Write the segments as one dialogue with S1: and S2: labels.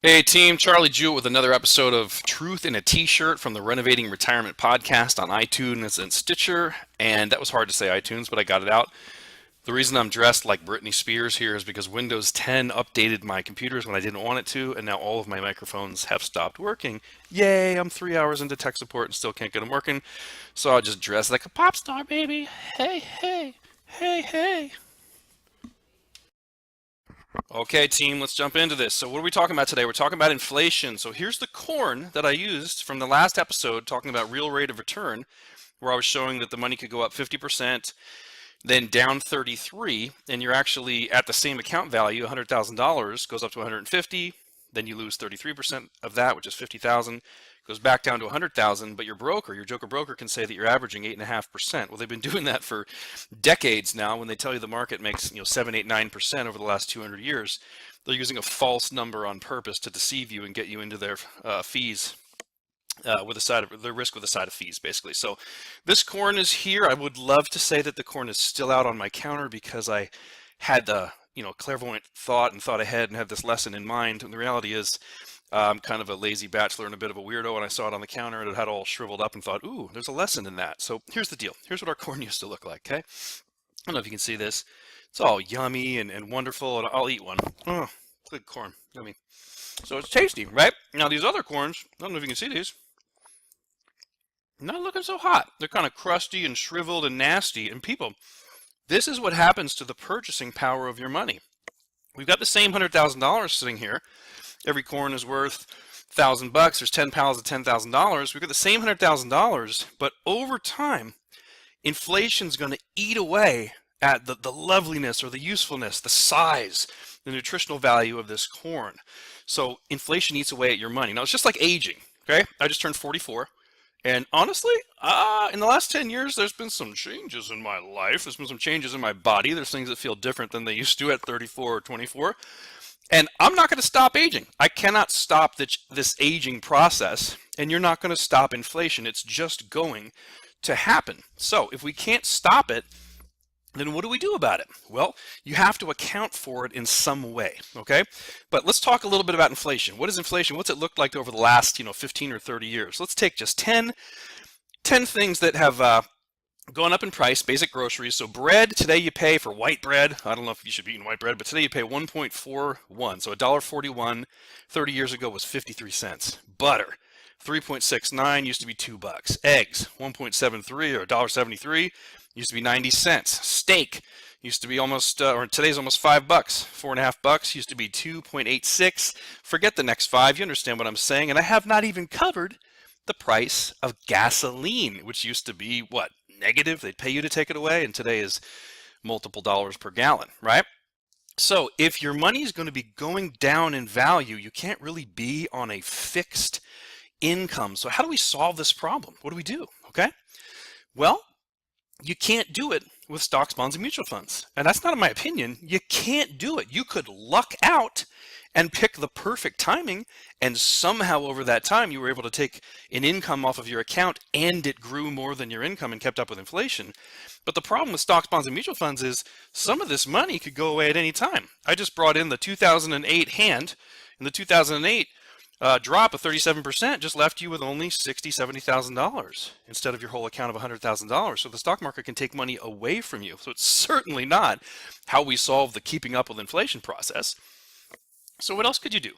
S1: Hey team, Charlie Jewett with another episode of Truth in a T-shirt from the Renovating Retirement Podcast on iTunes and Stitcher. And that was hard to say iTunes, but I got it out. The reason I'm dressed like Britney Spears here is because Windows 10 updated my computers when I didn't want it to, and now all of my microphones have stopped working. Yay, I'm 3 hours into tech support and still can't get them working. So I'll just dress like a pop star, baby. Hey, hey, hey, hey. Okay, team, let's jump into this. So what are we talking about today? We're talking about inflation. So here's the corn that I used from the last episode talking about real rate of return, where I was showing that the money could go up 50%, then down 33, and you're actually at the same account value, $100,000 goes up to 150, then you lose 33% of that, which is 50,000, goes back down to 100,000, but your broker, your Joker broker can say that you're averaging 8.5%. Well, they've been doing that for decades now. When they tell you the market makes 7, 8, 9% over the last 200 years, they're using a false number on purpose to deceive you and get you into their fees. With a side of the risk with a side of fees, basically. So this corn is here. I would love to say that the corn is still out on my counter because I had the clairvoyant thought and thought ahead and had this lesson in mind. And the reality is, I'm kind of a lazy bachelor and a bit of a weirdo, and I saw it on the counter and it had all shriveled up and thought, ooh, there's a lesson in that. So here's the deal. Here's what our corn used to look like. Okay, I don't know if you can see this. It's all yummy and wonderful, and I'll eat one. Oh, good corn, yummy. So it's tasty, right? Now these other corns, I don't know if you can see these. Not looking so hot. They're kind of crusty and shriveled and nasty. And people, this is what happens to the purchasing power of your money. We've got the same $100,000 sitting here. Every corn is worth $1,000. There's 10 pounds of $10,000. We've got the same $100,000, but over time, inflation's going to eat away at the loveliness or the usefulness, the size, the nutritional value of this corn. So inflation eats away at your money. Now it's just like aging. Okay, I just turned 44. And honestly, in the last 10 years, there's been some changes in my life. There's been some changes in my body. There's things that feel different than they used to at 34 or 24. And I'm not going to stop aging. I cannot stop this aging process, and you're not going to stop inflation. It's just going to happen. So if we can't stop it, then what do we do about it? Well, you have to account for it in some way, okay? But let's talk a little bit about inflation. What is inflation? What's it looked like over the last, 15 or 30 years? Let's take just 10 things that have gone up in price, basic groceries. So bread, today you pay for white bread. I don't know if you should be eating white bread, but today you pay 1.41. So $1.41 30 years ago was 53 cents. Butter, 3.69 used to be $2. Eggs, 1.73 or $1.73. Used to be 90 cents. Steak used to be almost, or today's almost $5. $4.50 used to be 2.86. Forget the next five. You understand what I'm saying? And I have not even covered the price of gasoline, which used to be what? Negative. They'd pay you to take it away, and today is multiple dollars per gallon, right? So if your money is going to be going down in value, you can't really be on a fixed income. So how do we solve this problem? What do we do? Okay. Well, you can't do it with stocks, bonds, and mutual funds. And that's not in my opinion. You can't do it. You could luck out and pick the perfect timing, and somehow over that time you were able to take an income off of your account and it grew more than your income and kept up with inflation. But the problem with stocks, bonds, and mutual funds is some of this money could go away at any time. I just brought in the 2008 hand, and the 2008 drop of 37% just left you with only $60,000, $70,000 instead of your whole account of $100,000. So the stock market can take money away from you. So it's certainly not how we solve the keeping up with inflation process. So what else could you do?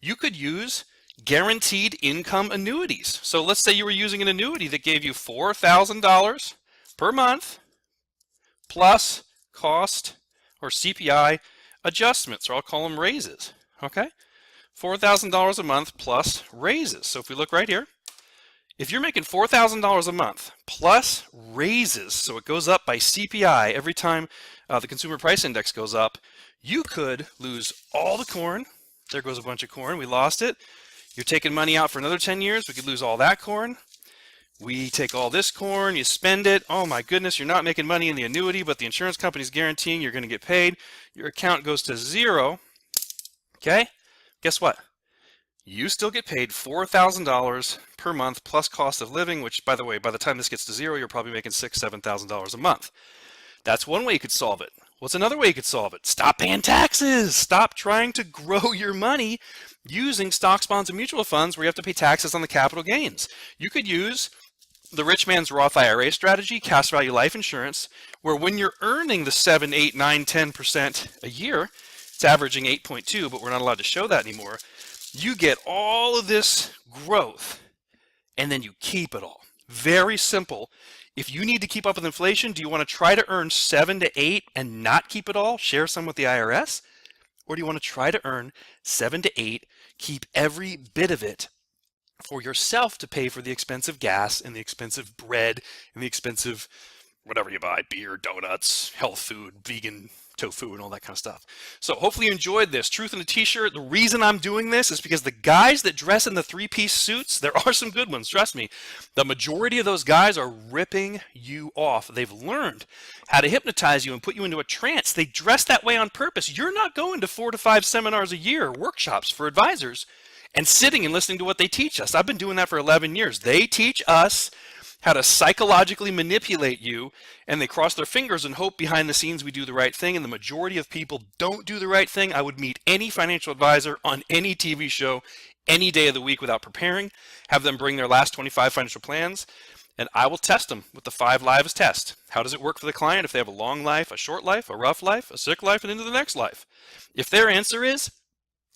S1: You could use guaranteed income annuities. So let's say you were using an annuity that gave you $4,000 per month plus cost or CPI adjustments, or I'll call them raises. Okay? $4,000 a month plus raises. So if we look right here, if you're making $4,000 a month plus raises, so it goes up by CPI every time the consumer price index goes up, you could lose all the corn. There goes a bunch of corn. We lost it. You're taking money out for another 10 years. We could lose all that corn. We take all this corn, you spend it. Oh my goodness, you're not making money in the annuity, but the insurance company's guaranteeing you're going to get paid. Your account goes to zero. Okay? Guess what? You still get paid $4,000 per month plus cost of living, which, by the way, by the time this gets to zero, you're probably making $6,000, $7,000 a month. That's one way you could solve it. What's another way you could solve it? Stop paying taxes. Stop trying to grow your money using stocks, bonds, and mutual funds where you have to pay taxes on the capital gains. You could use the rich man's Roth IRA strategy, cash value life insurance, where when you're earning the 7, 8, 9, 10% a year, it's averaging 8.2, but we're not allowed to show that anymore. You get all of this growth and then you keep it all. Very simple. If you need to keep up with inflation, do you want to try to earn 7 to 8 and not keep it all, share some with the IRS? Or do you want to try to earn 7 to 8, keep every bit of it for yourself to pay for the expensive gas and the expensive bread and the expensive whatever you buy, beer, donuts, health food, vegan tofu, and all that kind of stuff. So hopefully you enjoyed this. Truth in a t-shirt. The reason I'm doing this is because the guys that dress in the three-piece suits, there are some good ones, trust me. The majority of those guys are ripping you off. They've learned how to hypnotize you and put you into a trance. They dress that way on purpose. You're not going to 4 to 5 seminars a year, workshops for advisors, and sitting and listening to what they teach us. I've been doing that for 11 years. They teach us how to psychologically manipulate you, and they cross their fingers and hope behind the scenes we do the right thing, and the majority of people don't do the right thing. I would meet any financial advisor on any TV show any day of the week without preparing, have them bring their last 25 financial plans, and I will test them with the 5 lives test. How does it work for the client if they have a long life, a short life, a rough life, a sick life, and into the next life? If their answer is,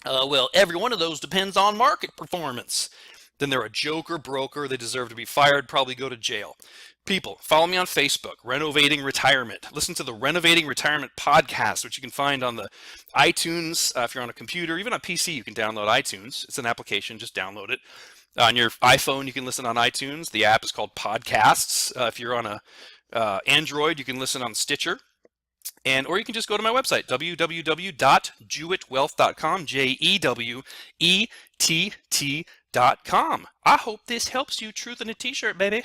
S1: well, every one of those depends on market performance, then they're a joker, broker, they deserve to be fired, probably go to jail. People, follow me on Facebook, Renovating Retirement. Listen to the Renovating Retirement podcast, which you can find on the iTunes. If you're on a computer, even on PC, you can download iTunes. It's an application, just download it. On your iPhone, you can listen on iTunes. The app is called Podcasts. If you're on a Android, you can listen on Stitcher. Or you can just go to my website, www.jewetwealth.com, JEWETT.com. I hope this helps you. Truth in a t-shirt, baby.